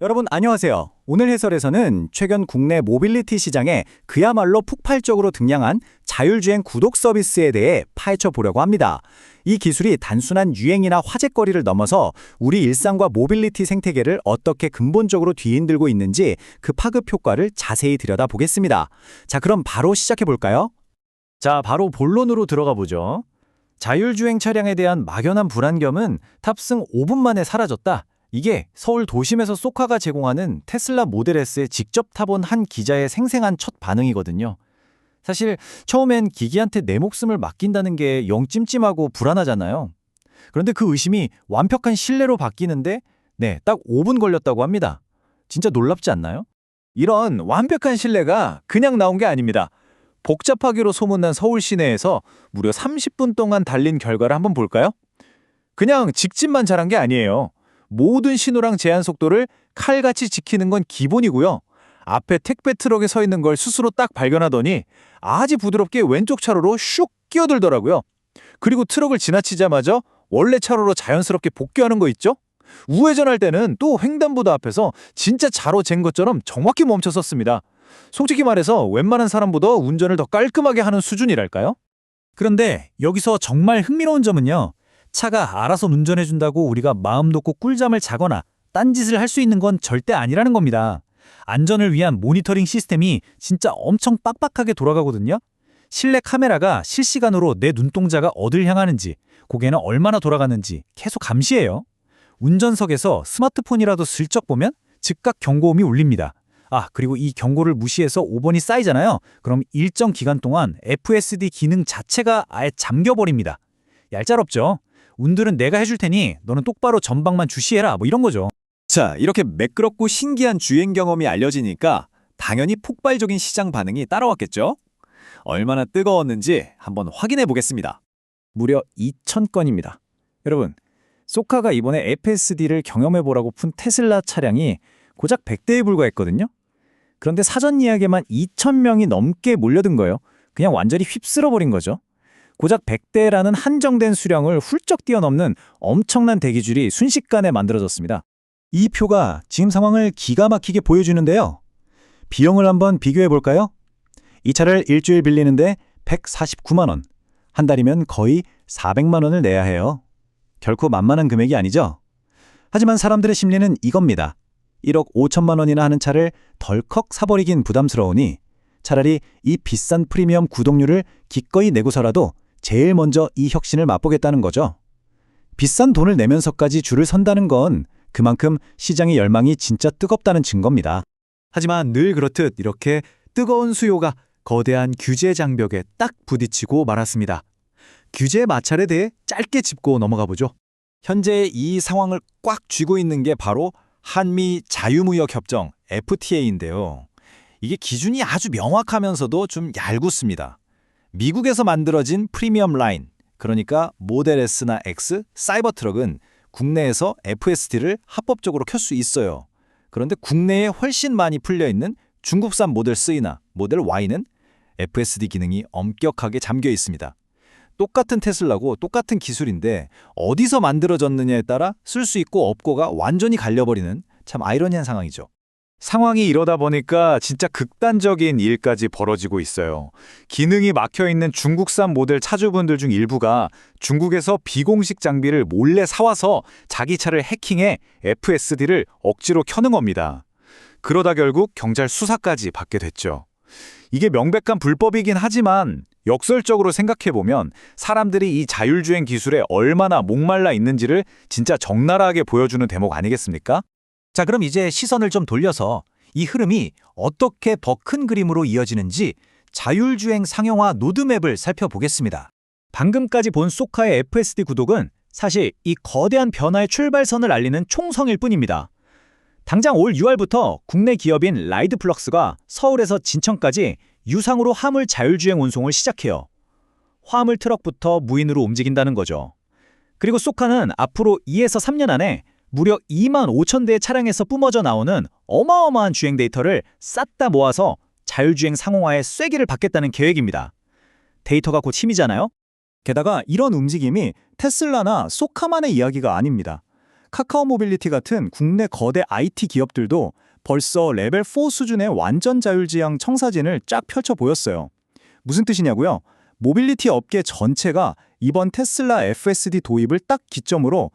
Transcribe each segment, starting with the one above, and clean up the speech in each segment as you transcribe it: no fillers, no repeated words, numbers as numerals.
여러분 안녕하세요. 오늘 해설에서는 최근 국내 모빌리티 시장에 그야말로 폭발적으로 등장한 자율주행 구독 서비스에 대해 파헤쳐 보려고 합니다. 이 기술이 단순한 유행이나 화제거리를 넘어서 우리 일상과 모빌리티 생태계를 어떻게 근본적으로 뒤흔들고 있는지 그 파급 효과를 자세히 들여다보겠습니다. 자, 그럼 바로 시작해 볼까요? 자, 바로 본론으로 들어가 보죠. 자율주행 차량에 대한 막연한 불안감은 탑승 5분 만에 사라졌다. 이게 서울 도심에서 쏘카가 제공하는 테슬라 모델 S에 직접 타본 한 기자의 생생한 첫 반응이거든요. 사실 처음엔 기기한테 내 목숨을 맡긴다는 게 영 찜찜하고 불안하잖아요. 그런데 그 의심이 완벽한 신뢰로 바뀌는데 딱 5분 걸렸다고 합니다. 진짜 놀랍지 않나요? 이런 완벽한 신뢰가 그냥 나온 게 아닙니다. 복잡하기로 소문난 서울 시내에서 무려 30분 동안 달린 결과를 한번 볼까요? 그냥 직진만 잘한 게 아니에요. 모든 신호랑 제한 속도를 칼같이 지키는 건 기본이고요. 앞에 택배 트럭에 서 있는 걸 스스로 딱 발견하더니 아주 부드럽게 왼쪽 차로로 슉 끼어들더라고요. 그리고 트럭을 지나치자마자 원래 차로로 자연스럽게 복귀하는 거 있죠? 우회전할 때는 또 횡단보도 앞에서 진짜 차로 잰 것처럼 정확히 멈춰섰습니다. 솔직히 말해서 웬만한 사람보다 운전을 더 깔끔하게 하는 수준이랄까요? 그런데 여기서 정말 흥미로운 점은요. 차가 알아서 운전해준다고 우리가 마음 놓고 꿀잠을 자거나 딴짓을 할 수 있는 건 절대 아니라는 겁니다. 안전을 위한 모니터링 시스템이 진짜 엄청 빡빡하게 돌아가거든요. 실내 카메라가 실시간으로 내 눈동자가 어딜 향하는지, 고개는 얼마나 돌아가는지 계속 감시해요. 운전석에서 스마트폰이라도 슬쩍 보면 즉각 경고음이 울립니다. 그리고 이 경고를 무시해서 5번이 쌓이잖아요. 그럼 일정 기간 동안 FSD 기능 자체가 아예 잠겨버립니다. 얄짤없죠? 운들은 내가 해줄 테니 너는 똑바로 전방만 주시해라, 이런 거죠. 자, 이렇게 매끄럽고 신기한 주행 경험이 알려지니까 당연히 폭발적인 시장 반응이 따라왔겠죠? 얼마나 뜨거웠는지 한번 확인해 보겠습니다. 무려 2,000건입니다. 여러분, 쏘카가 이번에 FSD를 경험해보라고 푼 테슬라 차량이 고작 100대에 불과했거든요. 그런데 사전 예약에만 2,000명이 넘게 몰려든 거예요. 그냥 완전히 휩쓸어버린 거죠. 고작 100대라는 한정된 수량을 훌쩍 뛰어넘는 엄청난 대기줄이 순식간에 만들어졌습니다. 이 표가 지금 상황을 기가 막히게 보여주는데요. 비용을 한번 비교해 볼까요? 이 차를 일주일 빌리는데 149만 원, 한 달이면 거의 400만 원을 내야 해요. 결코 만만한 금액이 아니죠? 하지만 사람들의 심리는 이겁니다. 1억 5천만 원이나 하는 차를 덜컥 사버리긴 부담스러우니 차라리 이 비싼 프리미엄 구독료를 기꺼이 내고서라도 제일 먼저 이 혁신을 맛보겠다는 거죠. 비싼 돈을 내면서까지 줄을 선다는 건 그만큼 시장의 열망이 진짜 뜨겁다는 증거입니다. 하지만 늘 그렇듯 이렇게 뜨거운 수요가 거대한 규제 장벽에 딱 부딪히고 말았습니다. 규제 마찰에 대해 짧게 짚고 넘어가 보죠. 현재 이 상황을 꽉 쥐고 있는 게 바로 한미 자유무역협정 FTA인데요. 이게 기준이 아주 명확하면서도 좀 얄궂습니다. 미국에서 만들어진 프리미엄 라인, 그러니까 모델 S나 X, 사이버 트럭은 국내에서 FSD를 합법적으로 켤 수 있어요. 그런데 국내에 훨씬 많이 풀려있는 중국산 모델 C나 모델 Y는 FSD 기능이 엄격하게 잠겨 있습니다. 똑같은 테슬라고 똑같은 기술인데 어디서 만들어졌느냐에 따라 쓸 수 있고 없고가 완전히 갈려버리는 참 아이러니한 상황이죠. 상황이 이러다 보니까 진짜 극단적인 일까지 벌어지고 있어요. 기능이 막혀있는 중국산 모델 차주분들 중 일부가 중국에서 비공식 장비를 몰래 사와서 자기 차를 해킹해 FSD를 억지로 켜는 겁니다. 그러다 결국 경찰 수사까지 받게 됐죠. 이게 명백한 불법이긴 하지만 역설적으로 생각해보면 사람들이 이 자율주행 기술에 얼마나 목말라 있는지를 진짜 적나라하게 보여주는 대목 아니겠습니까? 자, 그럼 이제 시선을 좀 돌려서 이 흐름이 어떻게 더 큰 그림으로 이어지는지 자율주행 상용화 로드맵을 살펴보겠습니다. 방금까지 본 쏘카의 FSD 구독은 사실 이 거대한 변화의 출발선을 알리는 총성일 뿐입니다. 당장 올 6월부터 국내 기업인 라이드플럭스가 서울에서 진천까지 유상으로 화물 자율주행 운송을 시작해요. 화물 트럭부터 무인으로 움직인다는 거죠. 그리고 쏘카는 앞으로 2에서 3년 안에 무려 2만 5천 대의 차량에서 뿜어져 나오는 어마어마한 주행 데이터를 싹 다 모아서 자율주행 상용화의 쐐기를 받겠다는 계획입니다. 데이터가 곧 힘이잖아요? 게다가 이런 움직임이 테슬라나 쏘카만의 이야기가 아닙니다. 카카오 모빌리티 같은 국내 거대 IT 기업들도 벌써 레벨 4 수준의 완전 자율지향 청사진을 쫙 펼쳐 보였어요. 무슨 뜻이냐고요? 모빌리티 업계 전체가 이번 테슬라 FSD 도입을 딱 기점으로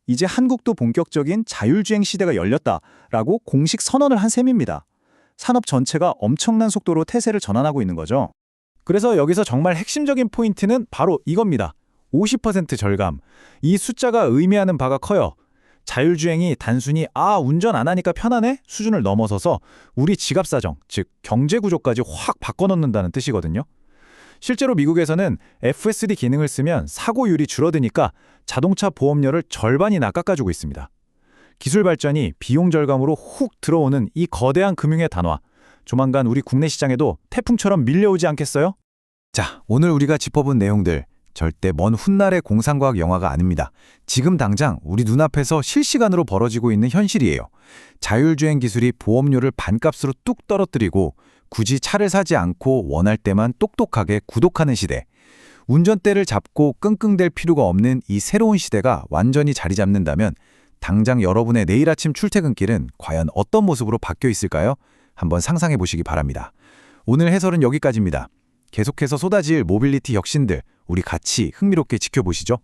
이제 한국도 본격적인 자율주행 시대가 열렸다라고 공식 선언을 한 셈입니다. 산업 전체가 엄청난 속도로 태세를 전환하고 있는 거죠. 그래서 여기서 정말 핵심적인 포인트는 바로 이겁니다. 50% 절감. 이 숫자가 의미하는 바가 커요. 자율주행이 단순히 운전 안 하니까 편하네 수준을 넘어서서 우리 지갑 사정, 즉 경제 구조까지 확 바꿔놓는다는 뜻이거든요. 실제로 미국에서는 FSD 기능을 쓰면 사고율이 줄어드니까 자동차 보험료를 절반이나 깎아주고 있습니다. 기술 발전이 비용 절감으로 훅 들어오는 이 거대한 금융의 단화, 조만간 우리 국내 시장에도 태풍처럼 밀려오지 않겠어요? 자, 오늘 우리가 짚어본 내용들 절대 먼 훗날의 공상과학 영화가 아닙니다. 지금 당장 우리 눈앞에서 실시간으로 벌어지고 있는 현실이에요. 자율주행 기술이 보험료를 반값으로 뚝 떨어뜨리고 굳이 차를 사지 않고 원할 때만 똑똑하게 구독하는 시대. 운전대를 잡고 끙끙댈 필요가 없는 이 새로운 시대가 완전히 자리 잡는다면 당장 여러분의 내일 아침 출퇴근길은 과연 어떤 모습으로 바뀌어 있을까요? 한번 상상해 보시기 바랍니다. 오늘 해설은 여기까지입니다. 계속해서 쏟아질 모빌리티 혁신들 우리 같이 흥미롭게 지켜보시죠.